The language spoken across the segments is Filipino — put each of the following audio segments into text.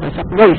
Wasak guys.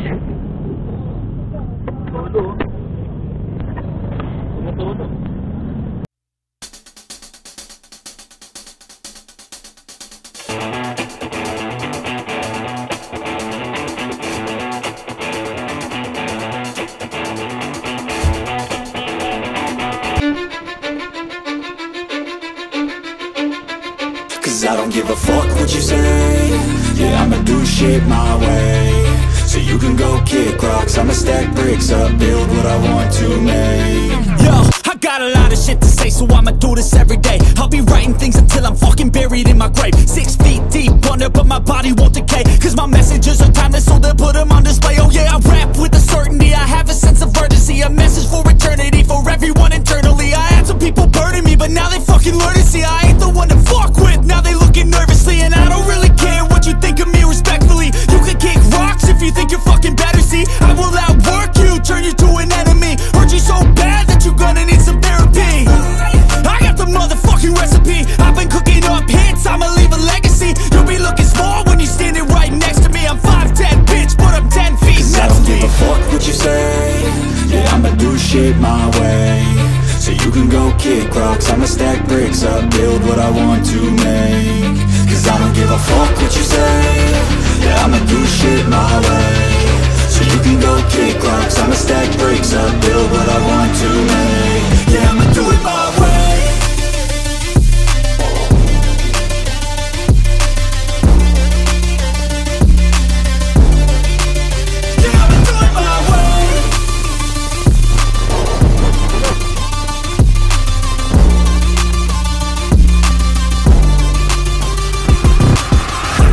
Cause I don't give a fuck what you say. Yeah, I'ma do shit my way. So you can go kick rocks, I'ma stack bricks up, build what I want to make. Yo, I got a lot of shit to say, so I'ma do this every day. I'll be writing things until I'm fucking buried in my grave. 6 feet deep under, but my body won't decay. Cause my messages are timeless, so they'll put them on display. Oh yeah, I rap with a certainty, I have a sense of urgency. A message for eternity, for everyone internally. I had some people burning me, but now they fucking learn to see I ain't the one to fuck with, now they looking nervously. And I don't really care what you think of me respectfully. You can kick rocks if you think you're fucking better, see I will outwork you, turn you to an enemy. Hurt you so bad that you're gonna need some therapy. I got the motherfucking recipe, I've been cooking up hits, I'ma leave a legacy. You'll be looking small when you're standing right next to me. I'm 5'10", bitch, but I'm 10 feet Cause next I don't to give me. a fuck what you say. Yeah, I'ma do shit my way. So you can go kick rocks, I'ma stack bricks up, build what I want to make. Cause I don't give a fuck what you say. Yeah, I'ma do shit my way. So you can go kick rocks, I'ma stack bricks up, build what I want to make. Yeah, I'ma do it my way. Yeah, I'ma do it my way.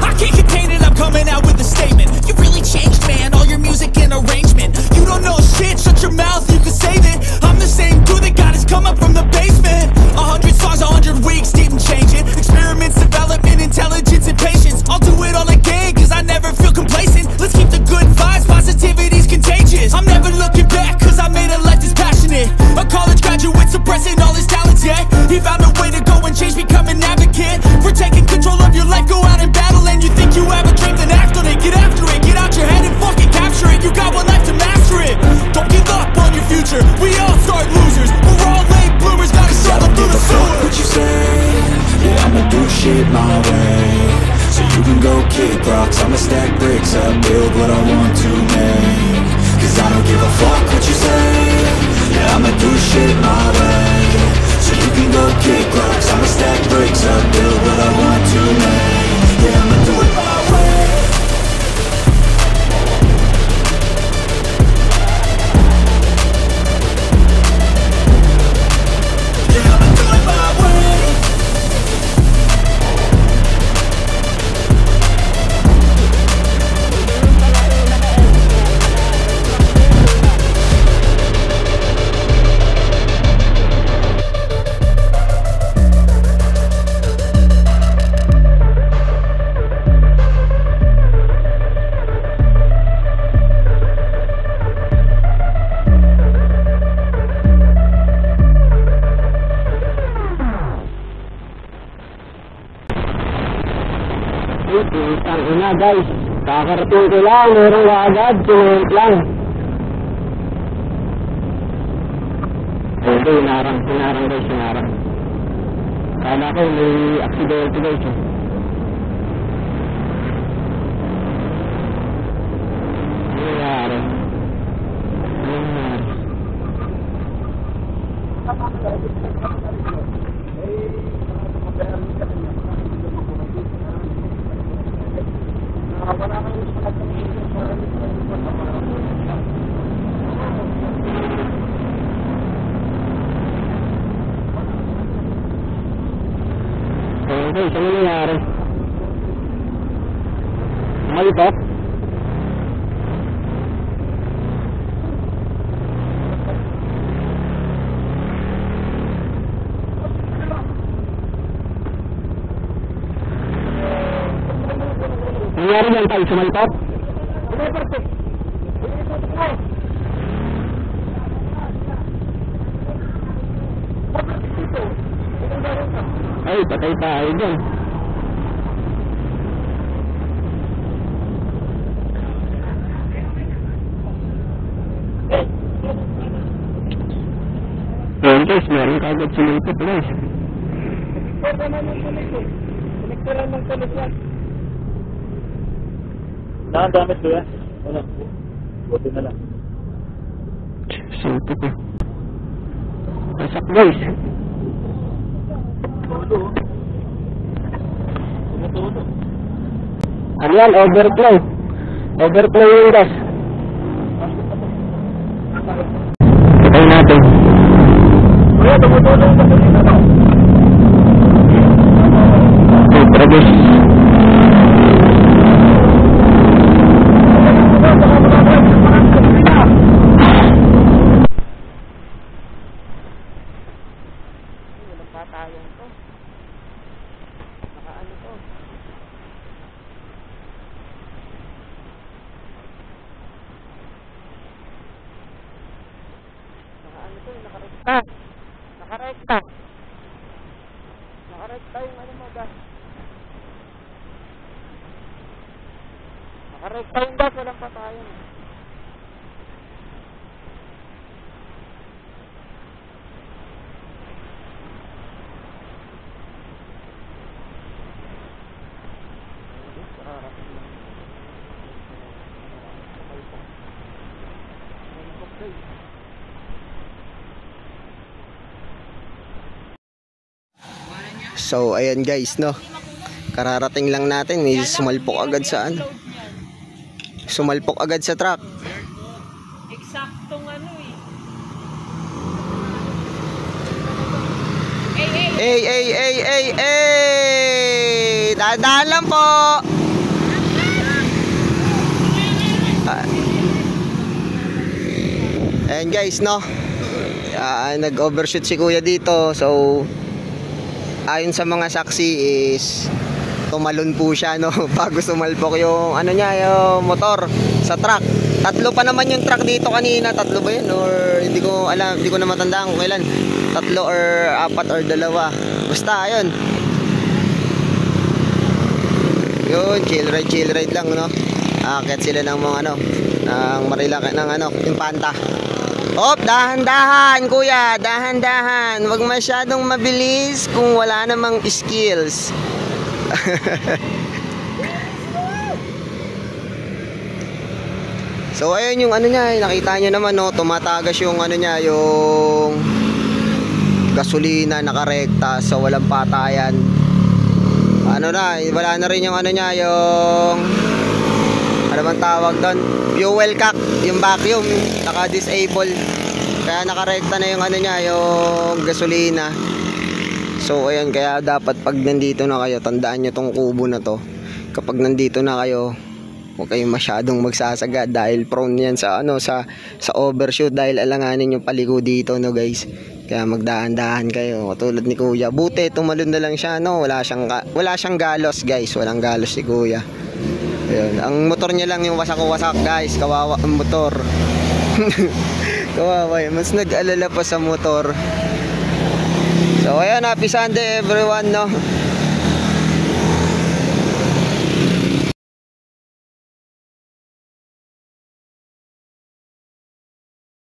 I can't contain it, I'm coming out with a statement. You really changed, man, all your music and arrangement. You don't know shit, shut your mouth, you can save it. I'm the same dude that got his come up from the basement. 100 songs, 100 weeks, didn't change it. Experiments, development, intelligence, and patience. I'll do it all again, cause I never feel complacent. Let's keep the good vibes, positivity's contagious. I'm never looking back, cause I made a life that's passionate. A college graduate suppressing all his talents, yeah. He found a way to go and change, become an advocate. For taking control of your life, go out and battle. And you think you have a dream, then act on it. Get after it, get out your head and fucking capture it. You got one life to master it. Don't give up on your future, we all start losers. We're all late bloomers, gotta struggle through the sewer. What you say? Yeah, I'ma do shit my way. So you can go kick rocks, I'ma stack bricks up, build what I want to make. Cause I don't give a fuck what you say. Yeah, I'ma do shit my way. So you can go kick rocks, I'ma stack bricks up, build what I want to make. Yeah, I'ma do it my way. Yeah, I'ma do it my way. Putang ina guys, kakarating ko lang, meron agad, sinunod lang. Ito, hinarang guys, hinarang. Kala ko may aksidente guys. Ano nangyari? Okay, saan nangyari? Malipot? Nangyari yan tayo, sumalipot? Ay, patay tayo dyan. guys, meron kagad sumipot guys. Connector naman yung tulis eh. Connectoran ng tulis yan. Nakagamit ko yan? Wala. Buti na lang. Sipot eh. Pasak guys. Tumutulo. Ano yan? Overflow. Overflow yung gas. Patay natin. Kuya, tumutulo yung tulis na to. Okay, produce. Patayong to. Nakaano to. Nakaano to, nakarekta. Nakarekta. Nakarekta yung ano mo, gas. Nakarekta yung gas, walang patayong. So ayan guys, no, kararating lang natin, sumalpok agad sa ano, sumalpok agad sa truck. Eksaktong ano eh. Dadaan lang po. Ayan guys, no, nag-overshoot si kuya dito. So ayon sa mga saksi is tumalon po siya, no, bago sumalpok yung ano niya, yung motor sa truck. Tatlo pa naman yung truck dito kanina. Tatlo ba yun? Or hindi ko alam, hindi ko na matandaan kung kailan. Tatlo or apat or dalawa. Basta ayun. Yun, chill ride lang, no. Akit sila ng mga ano, ng Marilaki, ng ano, Impanta. Hop, dahan-dahan kuya, dahan-dahan. Huwag masyadong mabilis kung wala namang skills. So ayun yung ano niya, nakita nyo naman, no, tumatagas yung ano niya, yung gasolina, nakarekta, so walang patayan. Ano na, wala na rin yung ano niya, yung ano bang tawag doon, fuel cock, yung vacuum, naka-disable. Kaya nakarekta na yung ano niya, yung gasolina. So ayan, kaya dapat pag nandito na kayo, tandaan nyo tong kubo na to. Kapag nandito na kayo, huwag kayong masyadong magsasaga dahil prone yan sa ano, sa overshoot, dahil alanganin yung paliko dito, no guys. Kaya magdahan-dahan kayo, tulad ni kuya. Buti tumalon na lang siya, no, wala siyang galos guys, walang galos si kuya. Ayun, ang motor niya lang yung wasak-wasak guys, kawawa ang motor. Kawawa yun, mas nag-alala pa sa motor. So ayan, happy Sunday everyone, no.